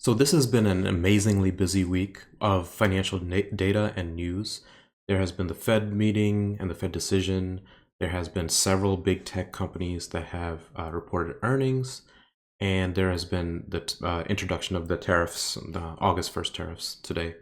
So this has been an amazingly busy week of financial data and news. There has been the Fed meeting and the Fed decision. There has been several big tech companies that have reported earnings, and there has been the introduction of the tariffs, the August 1st tariffs today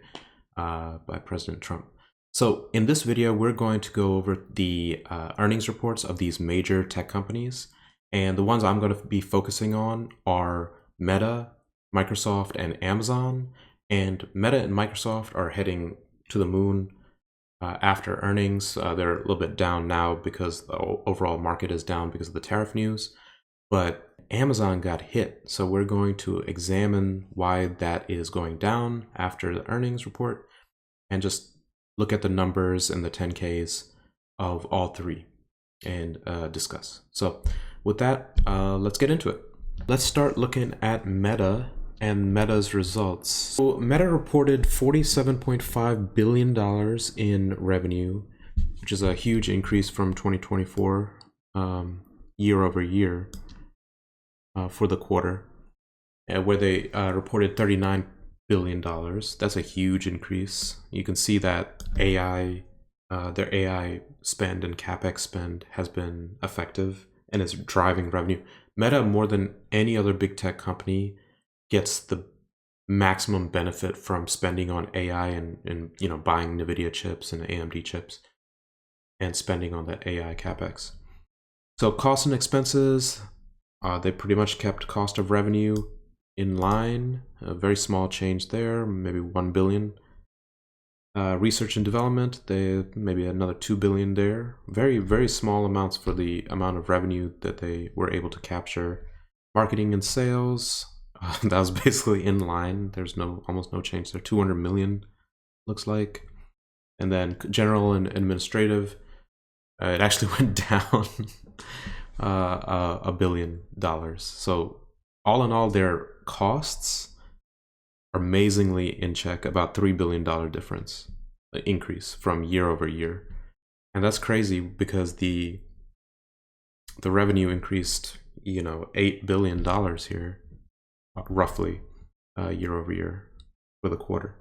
by President Trump. So in this video, we're going to go over the earnings reports of these major tech companies. And the ones I'm going to be focusing on are Meta, Microsoft, and Amazon. And Meta and Microsoft are heading to the moon after earnings. They're a little bit down now because the overall market is down because of the tariff news. But Amazon got hit. So we're going to examine why that is going down after the earnings report and just look at the numbers and the 10Ks of all three and discuss. So with that, let's get into it. Let's start looking at Meta and Meta's results. So Meta reported $47.5 billion in revenue, which is a huge increase from 2024 year over year for the quarter, where they reported $39 billion. That's a huge increase. You can see that their AI spend and CapEx spend has been effective and is driving revenue. Meta, more than any other big tech company, gets the maximum benefit from spending on AI and buying NVIDIA chips and AMD chips and spending on that AI CapEx. So costs and expenses, they pretty much kept cost of revenue in line, a very small change there, maybe 1 billion. Research and development, they maybe another 2 billion there. Very, very small amounts for the amount of revenue that they were able to capture. Marketing and sales, that was basically in line. There's almost no change there. 200 million looks like. And then general and administrative, it actually went down $1 billion. So all in all, their costs are amazingly in check, about $3 billion difference increase from year over year. And that's crazy because the revenue increased, $8 billion here, roughly year over year for the quarter.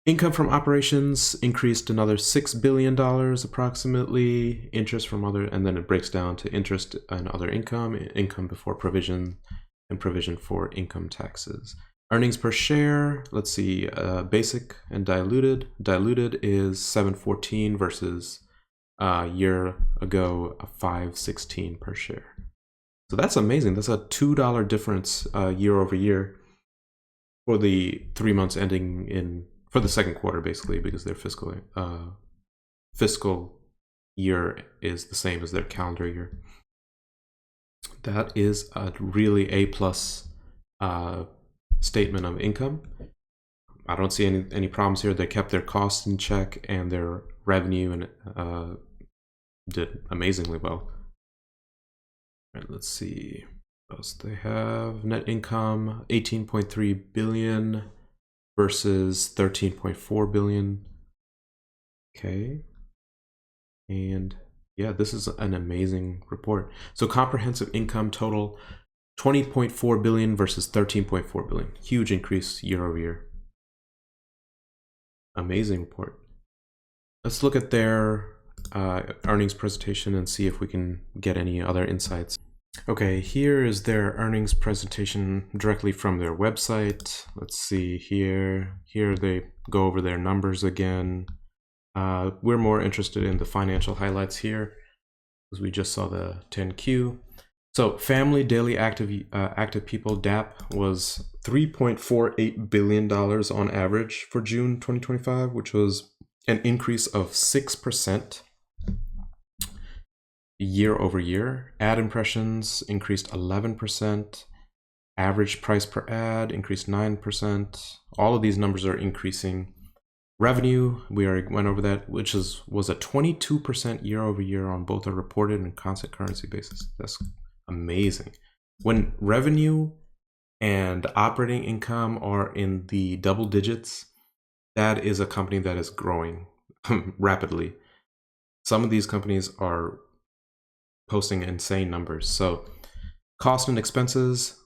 Income from operations increased another $6 billion approximately. Interest from other, and then it breaks down to interest and other income, income before provision, and provision for income taxes. Earnings per share, let's see, basic and diluted. Diluted is 714 versus a year ago, 516 per share. So that's amazing. That's a $2 difference year over year for the 3 months ending for the second quarter, basically, because their fiscal year is the same as their calendar year. That is a really A+ statement of income. I don't see any problems here. They kept their costs in check and their revenue and did amazingly well. All right, let's see what else they have. Net income 18.3 billion versus 13.4 billion. Okay. And yeah, this is an amazing report. So comprehensive income total 20.4 billion versus 13.4 billion. Huge increase year over year. Amazing report. Let's look at their earnings presentation and see if we can get any other insights. Okay, here is their earnings presentation directly from their website. Let's see here. Here they go over their numbers again. We're more interested in the financial highlights here because we just saw the 10Q. So family daily active people, DAP, was $3.48 billion on average for June 2025, which was an increase of 6% year over year. Ad impressions increased 11%. Average price per ad increased 9%. All of these numbers are increasing. Revenue, we already went over that, which was a 22% year over year on both a reported and constant currency basis. That's amazing. When revenue and operating income are in the double digits, that is a company that is growing rapidly. Some of these companies are posting insane numbers. So cost and expenses,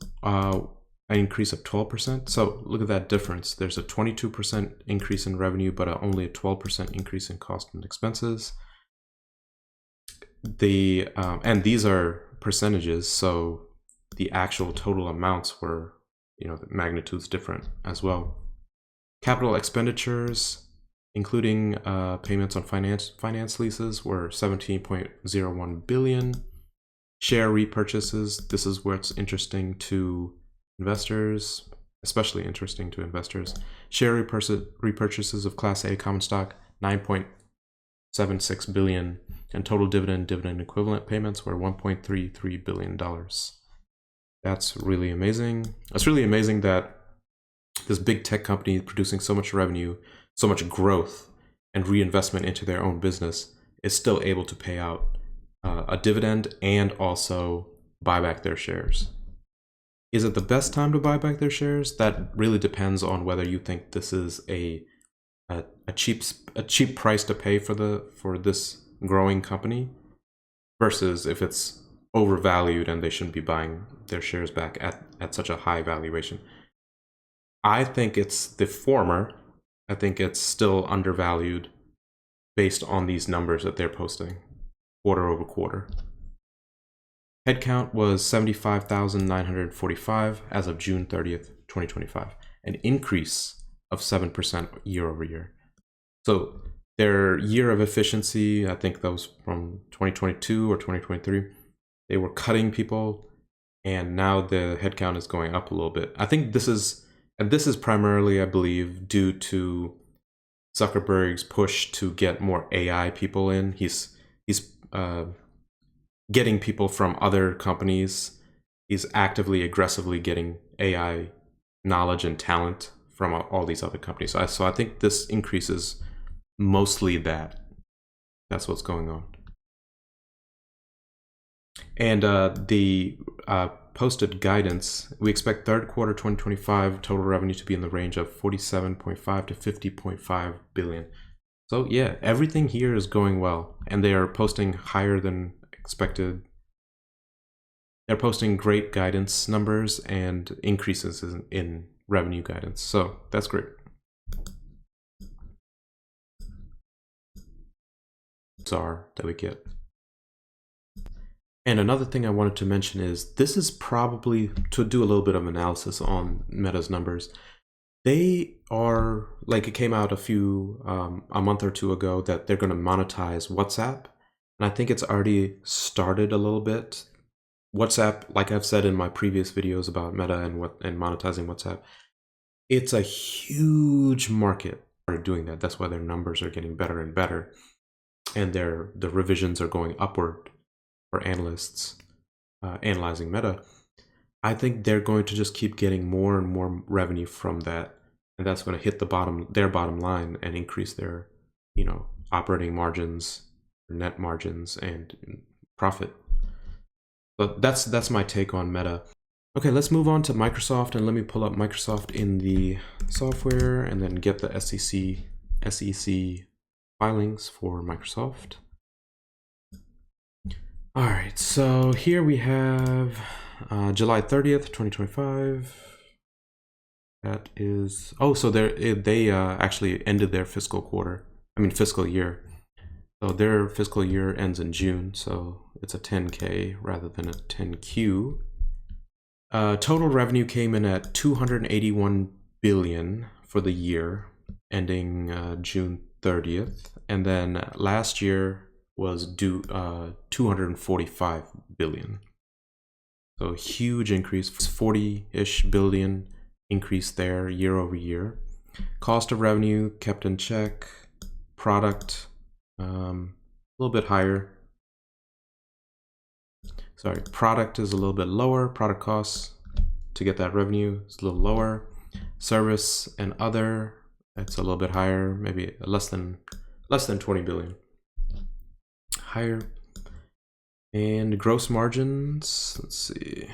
an increase of 12%. So look at that difference. There's a 22% increase in revenue, but only a 12% increase in cost and expenses. And these are percentages, so the actual total amounts were, the magnitude's different as well. Capital expenditures, including payments on finance leases, were 17.01 billion. Share repurchases, this is where it's interesting to investors, especially interesting to investors. Share repurchases of Class A common stock, 9.76 billion, and total dividend equivalent payments were $1.33 billion. That's really amazing. It's really amazing that this big tech company producing so much revenue, so much growth, and reinvestment into their own business is still able to pay out a dividend and also buy back their shares. Is it the best time to buy back their shares? That really depends on whether you think this is a cheap price to pay for this growing company, versus if it's overvalued and they shouldn't be buying their shares back at such a high valuation. I think it's the former. I think it's still undervalued based on these numbers that they're posting quarter over quarter. Headcount was 75,945 as of June 30th, 2025, an increase of 7% year over year. So their year of efficiency, I think that was from 2022 or 2023, they were cutting people, and now the headcount is going up a little bit. I think this is primarily, I believe, due to Zuckerberg's push to get more AI people in. He's getting people from other companies. He's aggressively getting AI knowledge and talent from all these other companies. So I think this increases mostly that. That's what's going on. And the posted guidance, we expect third quarter 2025 total revenue to be in the range of 47.5 to 50.5 billion. So yeah, everything here is going well, and they are posting higher than expected. They're posting great guidance numbers and increases in revenue guidance. So that's great. That we get. And another thing I wanted to mention is this is probably to do a little bit of analysis on Meta's numbers. They are, like, it came out a month or two ago that they're going to monetize WhatsApp. And I think it's already started a little bit. WhatsApp, like I've said in my previous videos about Meta and monetizing WhatsApp, it's a huge market for doing that. That's why their numbers are getting better and better. And the revisions are going upward for analysts analyzing Meta. I think they're going to just keep getting more and more revenue from that, and that's going to hit their bottom line and increase their operating margins, net margins, and profit. But that's my take on Meta. Okay, let's move on to Microsoft, and let me pull up Microsoft in the software and then get the SEC filings for Microsoft. All right, so here we have July 30th, 2025. That is, so they actually ended their fiscal year. So their fiscal year ends in June, so it's a 10K rather than a 10Q. Total revenue came in at 281 billion for the year ending June 30th, and then last year was 245 billion. So huge increase, 40-ish billion increase there year over year. Cost of revenue kept in check. Product a little bit higher. Sorry, product is a little bit lower. Product costs to get that revenue is a little lower. Service and other, it's a little bit higher, maybe less than 20 billion. Higher. And gross margins, let's see.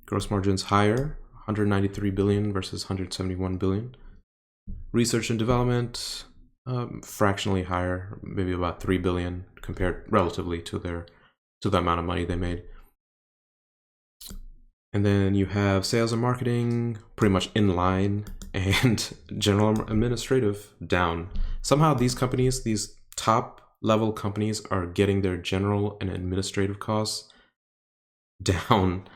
Gross margins higher, 193 billion versus 171 billion. Research and development, fractionally higher, maybe about 3 billion compared relatively to the amount of money they made. And then you have sales and marketing pretty much in line, and general administrative down. Somehow these companies, these top level companies, are getting their general and administrative costs down.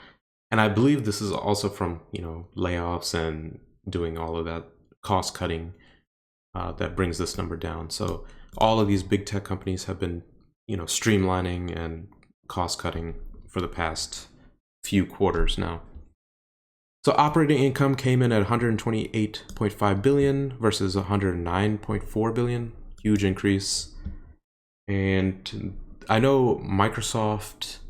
And I believe this is also from, layoffs and doing all of that cost cutting that brings this number down. So all of these big tech companies have been, streamlining and cost cutting for the past few quarters now. So operating income came in at 128.5 billion versus 109.4 billion. Huge increase. And I know Microsoft,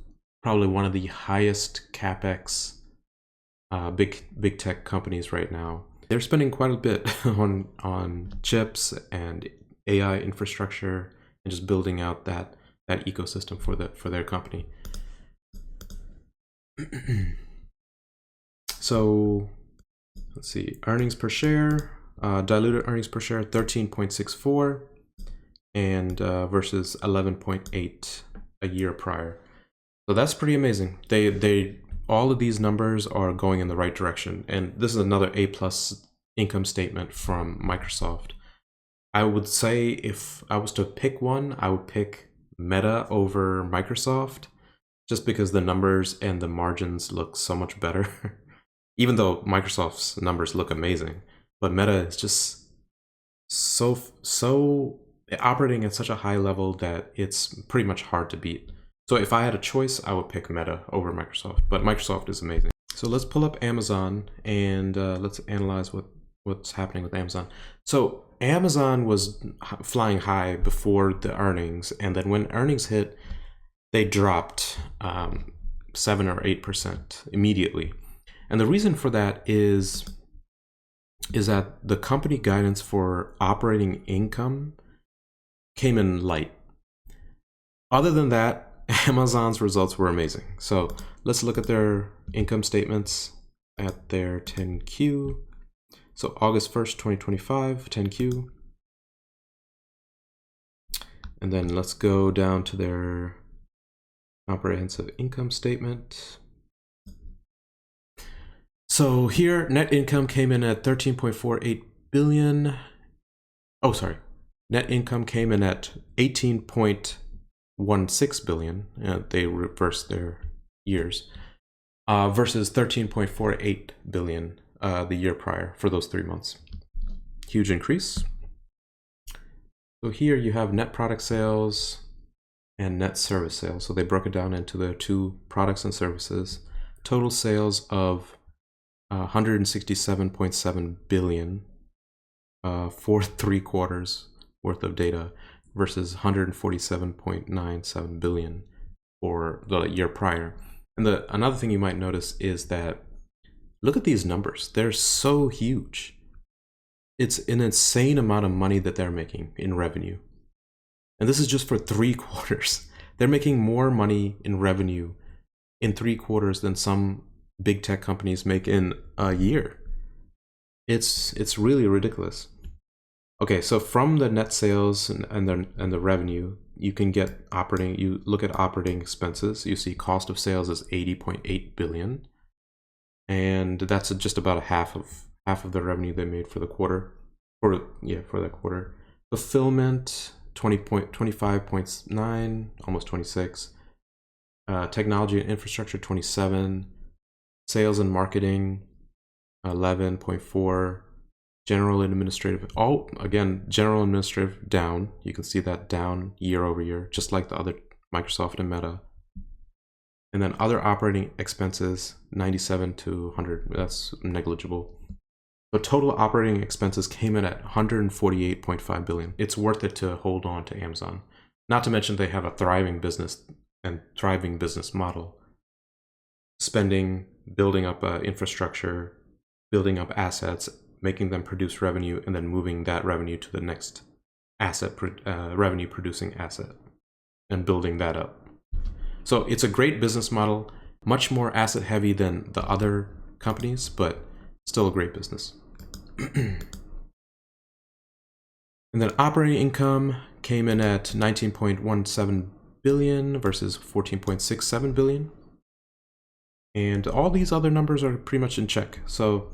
probably one of the highest capex big tech companies right now. They're spending quite a bit on chips and AI infrastructure and just building out that ecosystem for their company. So let's see, earnings per share, diluted earnings per share 13.64 and versus 11.8 a year prior. So that's pretty amazing. They all of these numbers are going in the right direction, and this is another A+ income statement from Microsoft. I would say if I was to pick one, I would pick Meta over Microsoft, just because the numbers and the margins look so much better. Even though Microsoft's numbers look amazing, but Meta is just so operating at such a high level that it's pretty much hard to beat. So if I had a choice, I would pick Meta over Microsoft, but Microsoft is amazing. So let's pull up Amazon and let's analyze what's happening with Amazon. So Amazon was flying high before the earnings, and then when earnings hit, they dropped 7 or 8% immediately. And the reason for that is that the company guidance for operating income came in light. Other than that, Amazon's results were amazing. So let's look at their income statements at their 10Q. So August 1st, 2025, 10Q. And then let's go down to their comprehensive income statement. So here, net income came in at 13.48 billion. Oh, sorry. Net income came in at 18.16 billion. They reversed their years. Versus 13.48 billion the year prior for those 3 months. Huge increase. So here you have net product sales and net service sales. So they broke it down into the two products and services. Total sales of 167.7 billion for 3 quarters worth of data versus 147.97 billion for the year prior. And another thing you might notice is that look at these numbers. They're so huge. It's an insane amount of money that they're making in revenue. And this is just for 3 quarters. They're making more money in revenue in 3 quarters than some big tech companies make in a year. It's really ridiculous. Okay, so from the net sales and the revenue, you can get you look at operating expenses. You see cost of sales is 80.8 billion. And that's just about a half of the revenue they made for the quarter. For that quarter. Fulfillment 25.9, almost 26. Technology and infrastructure 27. Sales and marketing 11.4. General administrative, general administrative down. You can see that down year over year, just like the other Microsoft and Meta. And then other operating expenses 97 to 100. That's negligible. But total operating expenses came in at 148.5 billion. It's worth it to hold on to Amazon. Not to mention they have a thriving business model. Spending, building up infrastructure, building up assets, making them produce revenue, and then moving that revenue to the next revenue producing asset and building that up. So it's a great business model, much more asset heavy than the other companies, but still a great business. And then operating income came in at 19.17 billion versus 14.67 billion. And all these other numbers are pretty much in check. So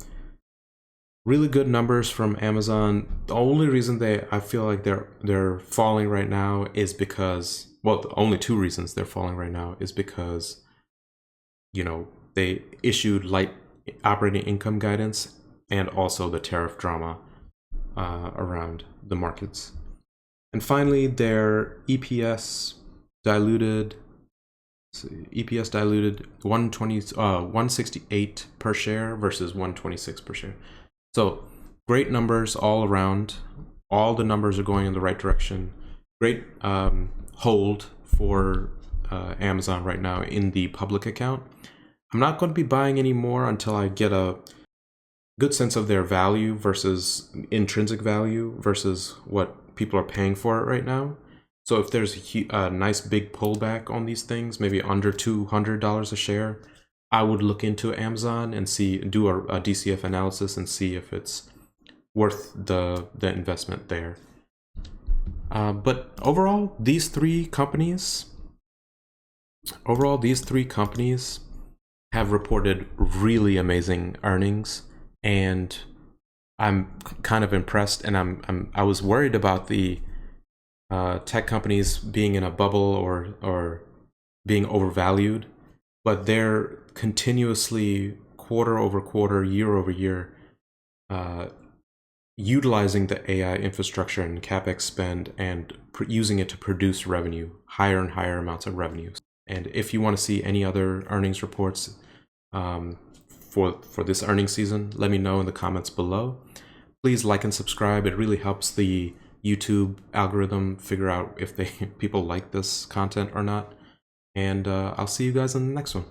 really good numbers from Amazon. The only reason I feel like they're falling right now is because, well, the only two reasons they're falling right now is because, they issued light operating income guidance and also the tariff drama around the markets. And finally, their EPS diluted 168 per share versus 126 per share. So great numbers all around. All the numbers are going in the right direction. Great hold for Amazon right now in the public account. I'm not going to be buying any more until I get a good sense of their value versus intrinsic value versus what people are paying for it right now. So if there's a nice big pullback on these things, maybe under $200 a share, I would look into Amazon and do a DCF analysis and see if it's worth the investment there. But overall, these three companies have reported really amazing earnings, and I'm kind of impressed. And I was worried about the tech companies being in a bubble or being overvalued, but they're continuously quarter over quarter, year over year, utilizing the AI infrastructure and CapEx spend and using it to produce revenue, higher and higher amounts of revenues. And if you want to see any other earnings reports for this earnings season, let me know in the comments below. Please like and subscribe. It really helps the YouTube algorithm figure out if people like this content or not. And I'll see you guys in the next one.